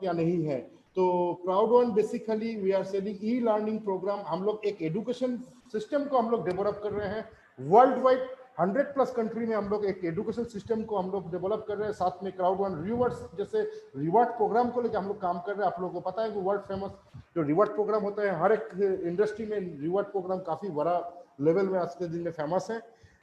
क्या नहीं है। तो Crowd one basically we are selling e learning programme. हम लोग एक एजुकेशन सिस्टम को हम लोग डेवलप कर रहे हैं वर्ल्ड वाइड 100+ कंट्री में। हम लोग एक एजुकेशन सिस्टम को हम लोग डेवलप कर रहे हैं। साथ में क्राउड वन रिवॉर्ड्स जैसे रिवॉर्ड प्रोग्राम को लेकर हम लोग काम कर रहे हैं। आप लोगों को पता है कि वर्ल्ड फेमस जो रिवॉर्ड प्रोग्राम होता है, हर एक इंडस्ट्री में रिवॉर्ड प्रोग्राम काफी बड़ा लेवल में आज के दिन में फेमस है।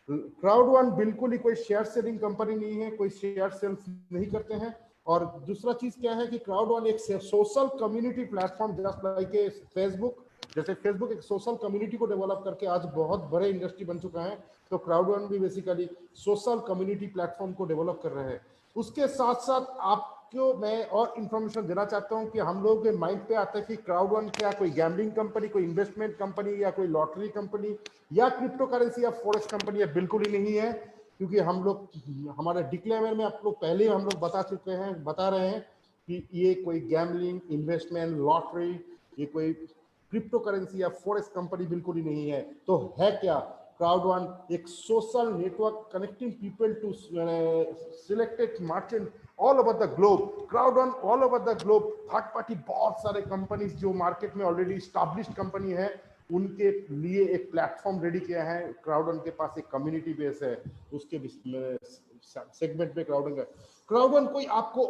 क्राउड वन बिल्कुल ही कोई शेयर सेलिंग कंपनी नहीं है, कोई शेयर सेल नहीं करते हैं। और दूसरा चीज क्या है कि क्राउड वन एक social community platform just like Facebook, जैसे फेसबुक एक सोशल कम्युनिटी को डेवलप करके आज बहुत बड़े इंडस्ट्री बन चुका है, तो क्राउड वन भी बेसिकली सोशल कम्युनिटी प्लेटफॉर्म को डेवलप कर रहे हैं। उसके साथ साथ आपको मैं और इंफॉर्मेशन देना चाहता हूं कि हम लोग के माइंड पे आता है कि क्राउड वन क्या कोई गैम्बलिंग कंपनी, कोई इन्वेस्टमेंट कंपनी या कोई लॉटरी कंपनी या क्रिप्टो करेंसी या फॉरेक्स कंपनी है, बिल्कुल ही नहीं है। क्योंकि हम लोग हमारे डिक्लेमर में आप लोग पहले हम लोग बता रहे हैं कि ये कोई गैम्बलिंग, इन्वेस्टमेंट, लॉटरी, ये कोई क्रिप्टो करेंसी या फॉरेक्स कंपनी बिल्कुल ही नहीं है। तो है क्या? क्राउड वन एक social network connecting people to selected merchant all over the globe. Crowd one all over the globe third party बहुत सारे कंपनीज जो मार्केट में ऑलरेडी स्टैब्लिश्ड कंपनी है उनके लिए एक प्लेटफॉर्म रेडी किया है। क्राउड वन के पास एक कम्युनिटी बेस है, उसके सेगमेंट में क्राउड वन कोई आपको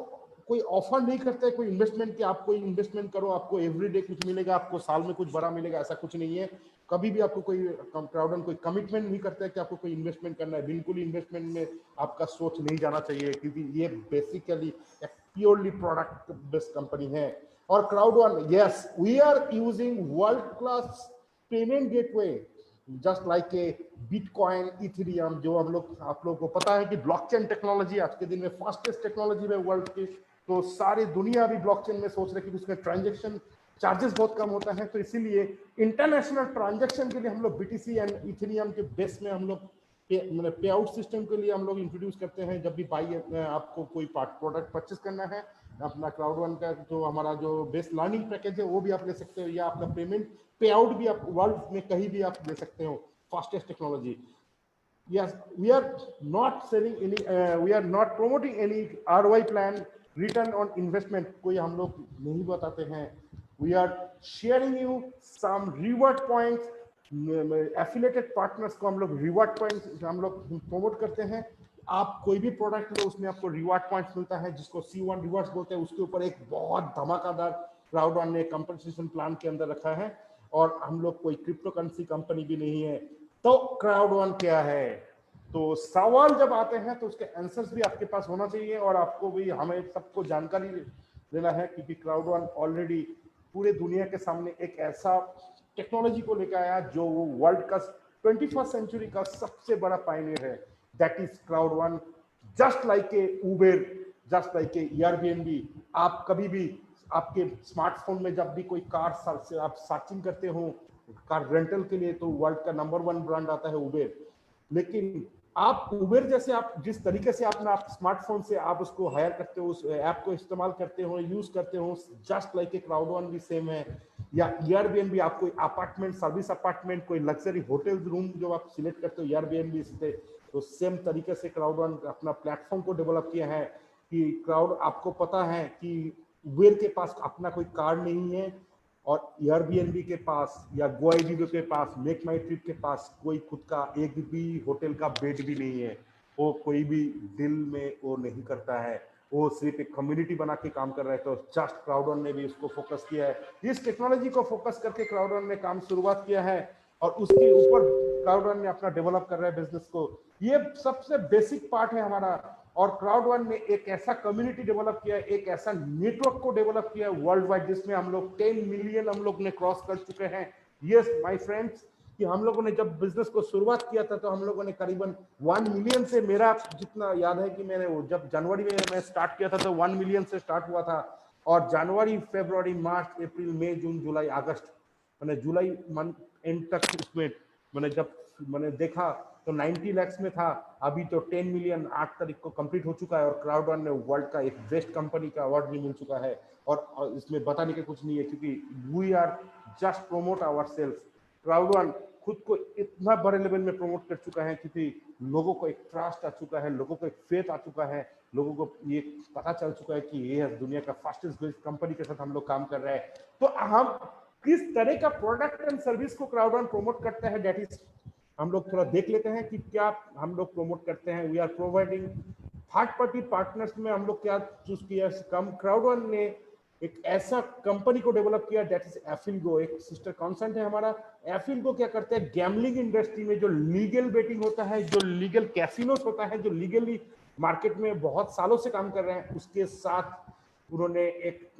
कोई ऑफर नहीं करता है कोई इन्वेस्टमेंट की, आप कोई इन्वेस्टमेंट करो आपको एवरीडे कुछ मिलेगा, आपको साल में कुछ बड़ा मिलेगा, ऐसा कुछ नहीं है। कभी भी आपको कोई क्राउड वन कोई कमिटमेंट नहीं करता है कि आपको कोई इन्वेस्टमेंट करना है। बिल्कुल इन्वेस्टमेंट में आपका सोच नहीं जाना चाहिए, क्योंकि ये बेसिकली एक प्योरली प्रोडक्ट बेस्ड कंपनी है। और Crowd one, yes we are using world class payment gateway just like a Bitcoin, Ethereum, जो हम लोग आप लोगों को पता है कि ब्लॉकचेन टेक्नोलॉजी आज के दिन में फास्टेस्ट टेक्नोलॉजी में वर्ल्ड की। तो सारी दुनिया भी ब्लॉकचेन में सोच रही है कि उसमें ट्रांजैक्शन चार्जेस बहुत कम होता है, तो इसीलिए इंटरनेशनल ट्रांजैक्शन के लिए हम लोग बीटीसी एंड इथेरियम के बेस में हम लोग पे आउट सिस्टम के लिए हम लोग इंट्रोड्यूस करते हैं। जब भी आपको कोई प्रोडक्ट परचेस करना है, अपना क्राउड वन का जो हमारा जो बेस्ट लर्निंग पैकेज है वो भी आप ले सकते हो, या अपना पेमेंट पे आउट भी आप वर्ल्ड में कहीं भी आप ले सकते हो। Fastest technology. Yes, we are not selling any, we are not promoting any ROI plan, return on investment, कोई हम लोग नहीं बताते हैं। We are sharing you some reward points, affiliated partners को हम लोग reward points हम लोग promote करते हैं। आप कोई भी प्रोडक्ट लो उसमें आपको रिवार्ड पॉइंट्स मिलता है, जिसको C1 रिवार्ड्स बोलते हैं। उसके ऊपर एक बहुत धमाकेदार क्राउड वन ने कंपनसेशन प्लान के अंदर रखा है। और हम लोग कोई क्रिप्टो करेंसी कंपनी भी नहीं है। तो क्राउड वन क्या है? तो सवाल जब आते हैं तो उसके आंसर्स भी आपके पास होना चाहिए, और आपको भी हमें सबको जानकारी देना है, क्योंकि क्राउड वन ऑलरेडी पूरे दुनिया के सामने एक ऐसा टेक्नोलॉजी को लेकर आया जो वो वर्ल्ड का 21st सेंचुरी का सबसे बड़ा पायनियर है। That is crowd one. Just like A Uber, just like A Airbnb. आप कभी भी आपके स्मार्टफोन में जब भी कोई कार से आप सर्चिंग करते हो कार रेंटल के लिए, तो वर्ल्ड का नंबर 1 ब्रांड आता है उबेर। लेकिन आप उबेर जैसे आप जिस तरीके से अपना आप स्मार्टफोन से आप उसको हायर करते हो, उस ऐप को इस्तेमाल करते हो, यूज करते हो, just like a crowd one भी सेम है। या एयरबीएनबी, आप कोई अपार्टमेंट, सर्विस अपार्टमेंट, कोई लग्जरी होटल रूम जो आप सिलेक्ट करते हो एयरबीएनबी से, तो सेम तरीके से क्राउड वन अपना प्लेटफॉर्म को डेवलप किया है। कि क्राउड, आपको पता है कि उबेर के पास अपना कोई कार नहीं है, और एयरबीएनबी के पास या गोआईबीबो के पास, मेक माई ट्रिप के पास कोई खुद का एक भी होटल का बेड भी नहीं है। वो कोई भी दिल में वो नहीं करता है, वो सिर्फ एक कम्युनिटी बना के काम कर रहे हैं। तो जस्ट क्राउड वन ने भी उसको फोकस किया है, इस टेक्नोलॉजी को फोकस करके क्राउड वन ने काम शुरुआत किया है, और उसके ऊपर क्राउड वन ने अपना डेवलप कर रहा है बिजनेस को। ये सबसे बेसिक पार्ट है हमारा। और क्राउड वन ने एक ऐसा कम्युनिटी डेवलप किया है, एक ऐसा नेटवर्क को डेवलप किया है वर्ल्ड वाइड, जिसमें हम लोग 10 मिलियन हम लोग ने क्रॉस कर चुके हैं। यस माय फ्रेंड्स, कि हम लोगों ने जब बिजनेस को शुरुआत किया था तो हम लोगों ने करीबन 1 मिलियन से, मेरा जितना याद है कि मैंने जब जनवरी में मैं स्टार्ट किया था तो 1 मिलियन से स्टार्ट हुआ था। और जनवरी, फरवरी, मार्च, अप्रैल, मई, जून, जुलाई, अगस्त, मैंने जुलाई मंथ एंड तक उसमें मैंने देखा तो 90 लाख में था। अभी तो 10 मिलियन 8 तारीख को कंप्लीट हो चुका है, और क्राउड वन ने वर्ल्ड का एक बेस्ट कंपनी का अवार्ड भी मिल चुका है। और इसमें बताने का कुछ नहीं है, क्योंकि we are just promote our self. Crowd one खुद को इतना बड़े लेवल में प्रमोट कर चुका है, क्योंकि लोगों को एक ट्रस्ट आ चुका है, लोगों को एक फेथ आ चुका है लोगों को ये पता चल चुका है कि ये दुनिया का फास्टेस्ट ग्रोइंग कंपनी के साथ हम लोग काम कर रहे हैं। तो हम किस तरह का प्रोडक्ट एंड सर्विस को क्राउडवन प्रमोट करता है, दैट इज हम लोग थोड़ा देख लेते हैं कि क्या हम लोग प्रमोट करते हैं। We are providing third party partners में हम लोग क्या चूज किया, कम क्राउडवन ने एक ऐसा कंपनी को डेवलप किया दैट इज एफिलगो, एक सिस्टर कॉन्सेंट है हमारा। एफिलगो क्या करते हैं, गैम्बलिंग इंडस्ट्री में जो लीगल बेटिंग होता है, जो लीगल कैसीनोस होता है, जो लीगली मार्केट में बहुत सालों से काम कर रहे हैं, उसके साथ उन्होंने एक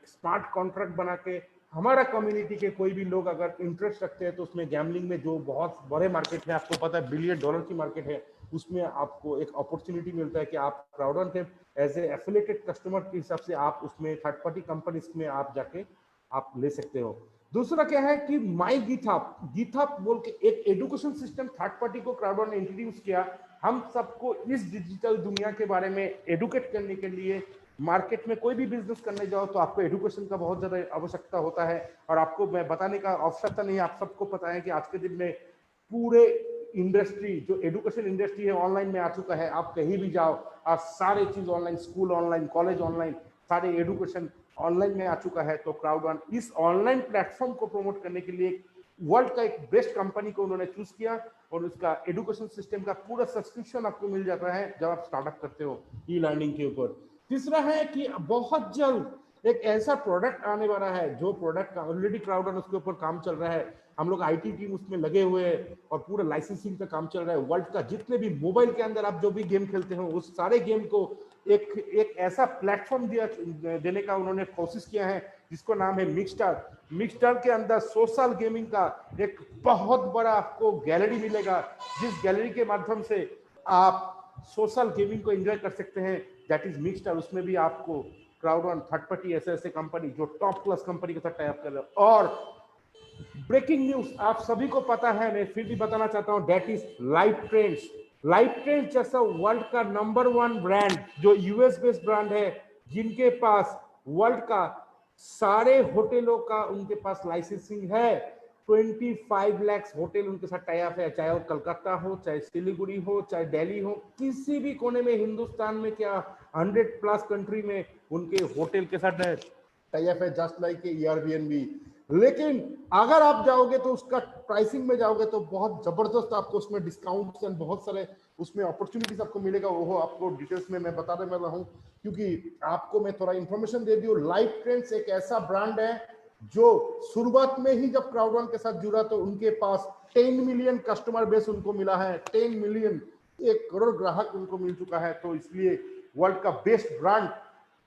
स्मार्ट कॉन्ट्रैक्ट बना के हमारा कम्युनिटी के कोई भी लोग अगर इंटरेस्ट रखते हैं तो उसमें गैम्बलिंग में जो बहुत बड़े मार्केट है, आपको पता है $1 बिलियन की मार्केट है, उसमें आपको एक अपॉर्चुनिटी मिलता है कि आप क्राउडवन के एज ए एफिलिएटेड कस्टमर के हिसाब से आप उसमें थर्ड पार्टी कंपनीज में आप जाके आप ले सकते हो। दूसरा क्या है कि माई गीथअप बोल के एक एजुकेशन सिस्टम थर्ड पार्टी को क्राउडवन ने इंट्रोड्यूस किया, हम सबको इस डिजिटल दुनिया के बारे में एडुकेट करने के लिए। मार्केट में कोई भी बिजनेस करने जाओ तो आपको एजुकेशन का बहुत ज्यादा आवश्यकता होता है, और आपको मैं बताने का आवश्यकता नहीं है, आप सबको पता है कि आज के दिन में पूरे इंडस्ट्री जो एजुकेशन इंडस्ट्री है ऑनलाइन में आ चुका है। आप कहीं भी जाओ, आप सारे चीज online, school online, college online, सारे एजुकेशन ऑनलाइन में आ चुका है। तो क्राउडवन इस ऑनलाइन प्लेटफॉर्म को प्रमोट करने के लिए वर्ल्ड का एक बेस्ट कंपनी को उन्होंने चूज किया, और उसका एजुकेशन सिस्टम का पूरा सब्सक्रिप्शन आपको मिल जाता है जब आप स्टार्टअप करते हो ई लर्निंग के ऊपर। तीसरा है कि बहुत जल्द एक ऐसा प्रोडक्ट आने वाला है, जो प्रोडक्ट का ऑलरेडी क्राउडवन उसके ऊपर काम चल रहा है, हम लोग आईटी टीम उसमें लगे हुए हैं और पूरा लाइसेंसिंग का काम चल रहा है। वर्ल्ड का जितने भी मोबाइल के अंदर आप जो भी गेम खेलते हो उस सारे गेम को एक ऐसा प्लेटफॉर्म देने का उन्होंने कोशिश किया है जिसको नाम है मिक्सस्टार। मिक्सस्टार के अंदर सोशल गेमिंग का एक बहुत बड़ा आपको गैलरी मिलेगा, जिस गैलरी के माध्यम से आप सोशल गेमिंग को एंजॉय कर सकते हैं, दैट इज मिक्सस्टार। उसमें भी आपको क्राउडवन थर्ड पार्टी ऐसे कंपनी जो टॉप क्लास कंपनी के साथ टाई अप कर रहे हैं। और ब्रेकिंग न्यूज आप सभी को पता है, मैं फिर भी बताना चाहता हूं, that is live trends. Live trends जैसा वर्ल्ड का नंबर 1 ब्रांड, जो यूएस बेस्ड ब्रांड है, जिनके पास वर्ल्ड का सारे होटलों का उनके पास लाइसेंसिंग है। 25 लाख होटल उनके साथ टाई अप है, चाहे वो कलकत्ता हो, चाहे सिलीगुड़ी हो, चाहे दिल्ली हो, किसी भी कोने में हिंदुस्तान में, क्या 100+ कंट्री में उनके होटल के साथ टाई अप है, जस्ट लाइक एयरबीएनबी। लेकिन अगर आप जाओगे तो उसका प्राइसिंग में जाओगे तो बहुत जबरदस्त आपको उसमें डिस्काउंट्स एंड बहुत सारे उसमें अपॉर्चुनिटीज आपको मिलेगा। वो आपको डिटेल्स में मैं बताने वाला हूं, क्योंकि आपको मैं थोड़ा इंफॉर्मेशन दे दूं। लाइव ट्रेंड्स एक ऐसा ब्रांड है जो शुरुआत में ही जब क्राउडवन के साथ जुड़ा तो उनके पास 10 मिलियन कस्टमर बेस उनको मिला है, 10 मिलियन, 1 करोड़ ग्राहक उनको मिल चुका है। तो इसलिए वर्ल्ड का बेस्ट ब्रांड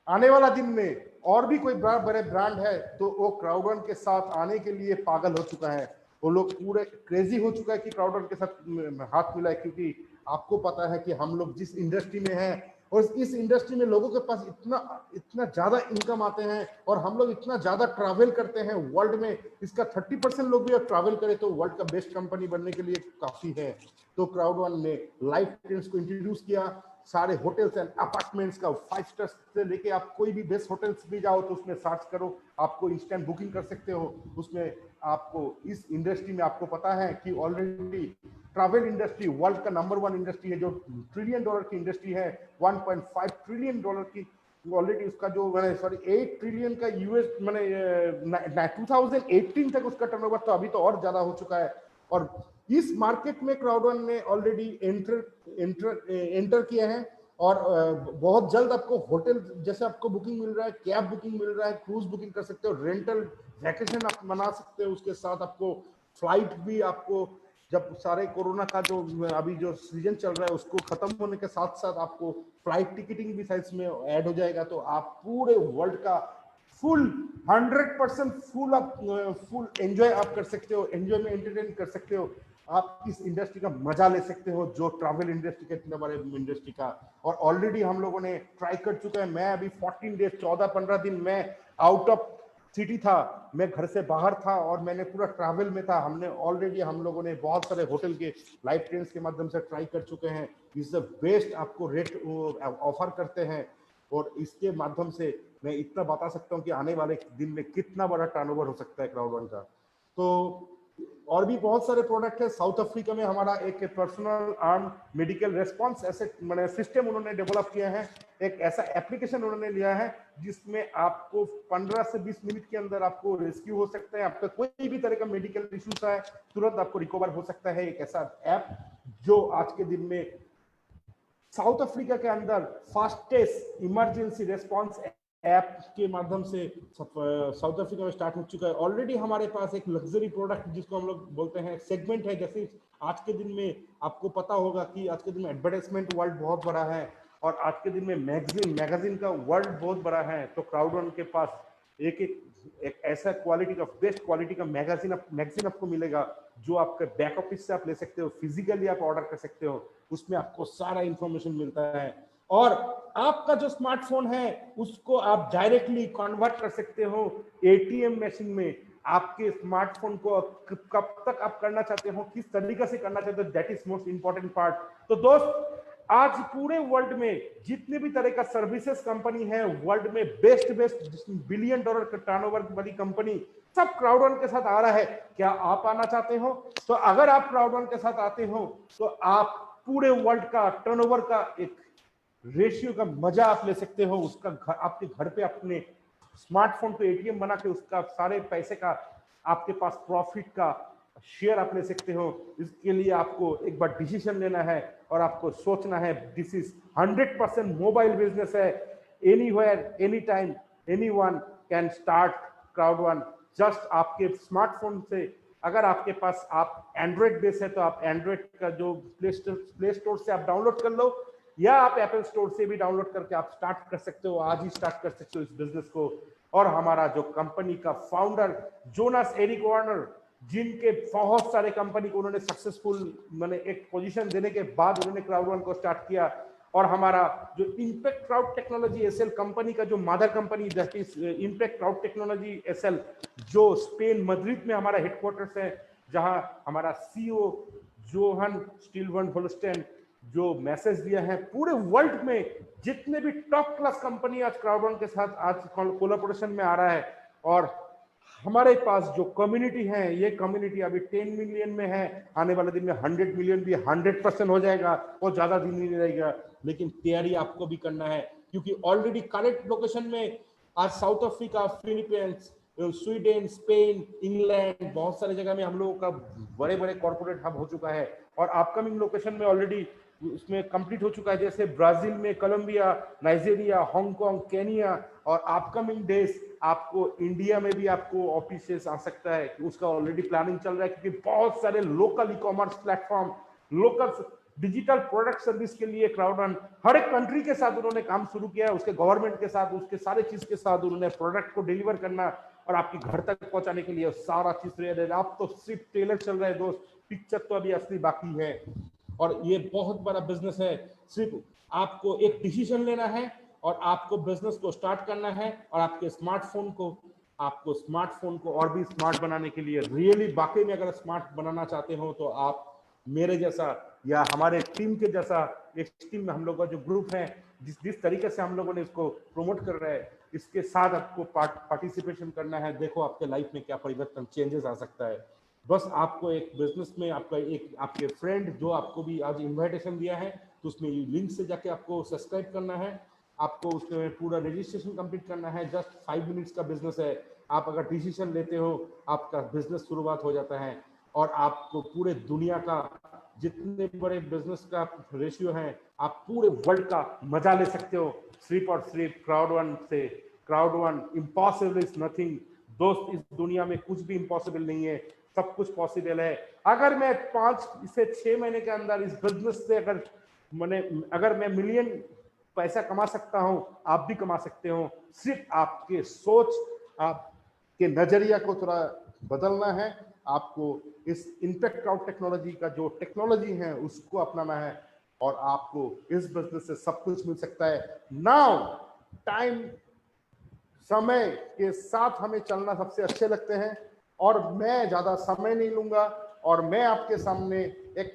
आने वाला दिन में और भी कोई बड़े ब्रांड है तो वो क्राउडवन के साथ आने के लिए पागल हो चुका है, वो लोग पूरे क्रेजी हो चुका है कि क्राउडवन के साथ हाथ मिलाए। क्योंकि आपको पता है कि हम लोग जिस इंडस्ट्री में हैं, और इस इंडस्ट्री में लोगों के पास इतना इतना ज्यादा इनकम आते हैं, और हम लोग इतना ज्यादा ट्रैवल करते हैं वर्ल्ड में, इसका 30% लोग भी ट्रैवल करें तो वर्ल्ड का बेस्ट कंपनी बनने के लिए काफी है। तो क्राउडवन ने लाइव ट्रेंड्स को इंट्रोड्यूस किया। सारे होटल्स एंड अपार्टमेंट्स का 5 स्टार से लेके आप कोई भी बेस्ट होटल्स भी जाओ तो उसमें सर्च करो, आपको इंस्टेंट बुकिंग कर सकते हो। उसमें आपको इस इंडस्ट्री में आपको पता है कि ऑलरेडी ट्रैवल इंडस्ट्री वर्ल्ड का नंबर 1 इंडस्ट्री है, जो $1 ट्रिलियन की इंडस्ट्री है, $1.5 ट्रिलियन की ऑलरेडी उसका जो मैंने 8 ट्रिलियन का यूएस मैंने 2018 तक उसका टर्नओवर था, अभी तो और ज्यादा हो चुका है। और इस मार्केट में क्राउडवन ने ऑलरेडी एंटर किया है, और बहुत जल्द आपको होटल जैसे आपको बुकिंग मिल रहा है, कैब बुकिंग मिल रहा है, क्रूज बुकिंग कर सकते हो, रेंटल वैकेशन आप बना सकते हो, उसके साथ आपको फ्लाइट भी, आपको जब सारे कोरोना का जो अभी जो सीजन चल रहा है उसको खत्म होने के साथ साथ आपको फ्लाइट टिकटिंग भी साइज में ऐड हो जाएगा। तो आप पूरे वर्ल्ड का फुल 100% फुल एंजॉय आप कर सकते हो, एंजॉय में एंटरटेन कर सकते हो, आप इस इंडस्ट्री का मजा ले सकते हो, जो ट्रैवल इंडस्ट्री का इतना बड़े इंडस्ट्री का। और ऑलरेडी हम लोगों ने ट्राई कर चुका है, मैं अभी 14 डेज 14-15 दिन मैं आउट ऑफ सिटी था, मैं घर से बाहर था और मैंने पूरा ट्रैवल में था। हमने ऑलरेडी हम लोगों ने बहुत सारे होटल के लाइव ट्रेंड्स के माध्यम से ट्राई कर चुके हैं। इस बेस्ट आपको रेट ऑफर करते हैं, और इसके माध्यम से मैं इतना बता सकता हूं कि आने वाले दिन में कितना बड़ा टर्नओवर हो सकता है क्राउडवन का। तो और भी बहुत सारे प्रोडक्ट है। साउथ अफ्रीका में हमारा एक पर्सनल आर्म मेडिकल रेस्पॉन्स ऐसे मैंने सिस्टम उन्होंने डेवलप किया है, एक ऐसा एप्लीकेशन उन्होंने लिया है जिसमें आपको 15 से 20 मिनट के अंदर आपको रेस्क्यू हो सकता है, आपका कोई भी तरह का मेडिकल इश्यूज है तुरंत आपको रिकवर हो सकता है। एक ऐसा ऐप जो आज के दिन में साउथ अफ्रीका के अंदर फास्टेस्ट इमरजेंसी रेस्पॉन्स ऐप के माध्यम से साउथ अफ्रीका में स्टार्ट हो चुका है। ऑलरेडी हमारे पास एक लग्जरी प्रोडक्ट जिसको हम लोग बोलते हैं सेगमेंट है। जैसे आज के दिन में आपको पता होगा कि आज के दिन में एडवर्टाइजमेंट वर्ल्ड बहुत बड़ा है और आज के दिन में मैगजीन का वर्ल्ड बहुत बड़ा है। तो क्राउडवन के पास एक ऐसा क्वालिटी का बेस्ट क्वालिटी का मैगजीन आपको मिलेगा जो आपके बैक ऑफिस से आप ले सकते हो, फिजिकली आप ऑर्डर कर सकते हो, उसमें आपको सारा इंफॉर्मेशन मिलता है। और आपका जो स्मार्टफोन है उसको आप डायरेक्टली कन्वर्ट कर सकते हो एटीएम मशीन में। आपके स्मार्टफोन को कब तक आप करना चाहते हो, किस तरीके से करना चाहते हो, that is most important part. तो दोस्त, आज पूरे वर्ल्ड में जितने भी तरह का सर्विसेज कंपनी है, वर्ल्ड में बेस्ट $1 बिलियन का टर्नओवर वाली कंपनी सब क्राउडवन के साथ आ रहा है। क्या आप आना चाहते हो? तो अगर आप क्राउडवन के साथ आते हो तो आप पूरे वर्ल्ड का टर्नओवर का एक रेशियो का मजा आप ले सकते हो। उसका आपके घर पे अपने स्मार्टफोन को एटीएम बना के उसका सारे पैसे का आपके पास प्रॉफिट का शेयर आप ले सकते हो। इसके लिए आपको एक बार डिसीजन लेना है और आपको सोचना है दिस इज 100% मोबाइल बिजनेस है। Anywhere, any time, anyone can start CrowdOne. Just आपके स्मार्टफोन से, अगर आपके पास आप एंड्रॉइड बेस है तो आप एंड्रॉइड का जो प्ले स्टोर से आप डाउनलोड कर लो या आप एप्पल स्टोर से भी डाउनलोड करके आप स्टार्ट कर सकते हो, आज ही स्टार्ट कर सकते हो इस बिजनेस को। और हमारा जो कंपनी का फाउंडर जोनास एरिक वार्नर, जिनके बहुत सारे कंपनी को उन्होंने सक्सेसफुल मैंने एक पोजीशन देने के बाद उन्होंने क्राउडवन को स्टार्ट किया। और हमारा जो impact crowd technology SL company का जो mother company that is impact crowd technology SL, जो स्पेन मद्रिद में हमारा हेडक्वार्टर्स है, जहां हमारा सीईओ जोहन स्टीलवन होलस्टेन जो मैसेज दिया है पूरे वर्ल्ड में जितने भी टॉप क्लास कंपनी आज क्राउडवन के साथ आज कोलैबोरेशन में आ रहा है। और हमारे पास जो कम्युनिटी है, ये कम्युनिटी अभी 10 मिलियन में है, आने वाले दिन में 100 मिलियन भी 100% हो जाएगा, वो ज्यादा दिन नहीं रहेगा। लेकिन तैयारी आपको भी करना है क्योंकि ऑलरेडी करेक्ट लोकेशन में आज south Africa, Philippines, Sweden, Spain, England, बहुत सारी जगह में हम लोगों का बड़े बड़े कॉर्पोरेट हब हो चुका है। और अपकमिंग लोकेशन में ऑलरेडी उसमें कंप्लीट हो चुका है, जैसे ब्राजील में, कोलंबिया, नाइजीरिया, हांगकांग, केनिया। और अपकमिंग डेज आपको इंडिया में भी आपको ऑफिसेस आ सकता है, उसका ऑलरेडी प्लानिंग चल रहा है क्योंकि बहुत सारे local e commerce platform, local digital product service के लिए क्राउडवन हर एक कंट्री के साथ उन्होंने काम शुरू किया है, उसके गवर्नमेंट के साथ, उसके सारे चीज के साथ उन्होंने प्रोडक्ट को डिलीवर करना और आपके घर तक पहुंचाने के लिए सारा चीज रेडी है। आप तो सिर्फ ट्रेलर चल रहा है दोस्त, पिक्चर तो अभी असली बाकी है। और ये बहुत बड़ा बिजनेस है, सिर्फ आपको एक डिसीजन लेना है और आपको बिजनेस को स्टार्ट करना है। और आपके स्मार्टफोन को और भी स्मार्ट बनाने के लिए, रियली वाकई में अगर स्मार्ट बनाना चाहते हो तो आप मेरे जैसा या हमारे टीम के जैसा, एक टीम में हम लोग का जो ग्रुप है, जिस तरीके से हम लोगों ने इसको प्रमोट कर रहे हैं, इसके साथ आपको पार्टिसिपेशन करना है। देखो आपके लाइफ में क्या परिवर्तन, चेंजेस आ सकता है। बस आपको एक बिजनेस में आपका एक आपके फ्रेंड जो आपको भी आज इनविटेशन दिया है तो उसमें लिंक से जाके आपको सब्सक्राइब करना है, आपको उसमें पूरा रजिस्ट्रेशन कंप्लीट करना है। जस्ट 5 मिनट्स का बिजनेस है। आप अगर डिसीजन लेते हो आपका बिजनेस शुरुआत हो जाता है और आपको पूरे दुनिया का जितने बड़े बिजनेस का रेशियो है आप पूरे वर्ल्ड का मजा ले सकते हो सिर्फ और सिर्फ क्राउडवन से। क्राउडवन, इम्पॉसिबल इज नथिंग दोस्त, इस दुनिया में कुछ भी इम्पॉसिबल नहीं है, सब कुछ पॉसिबल है। अगर मैं 5 से 6 महीने के अंदर इस बिजनेस से अगर मैं मिलियन पैसा कमा सकता हूं, आप भी कमा सकते हो। सिर्फ आपके सोच, आपके नजरिया को थोड़ा बदलना है। आपको इस इम्पैक्ट क्राउड टेक्नोलॉजी का जो टेक्नोलॉजी है उसको अपनाना है और आपको इस बिजनेस से सब कुछ मिल सकता है। नाउ टाइम, समय के साथ हमें चलना सबसे अच्छे लगते हैं और मैं ज्यादा समय नहीं लूंगा और मैं आपके सामने एक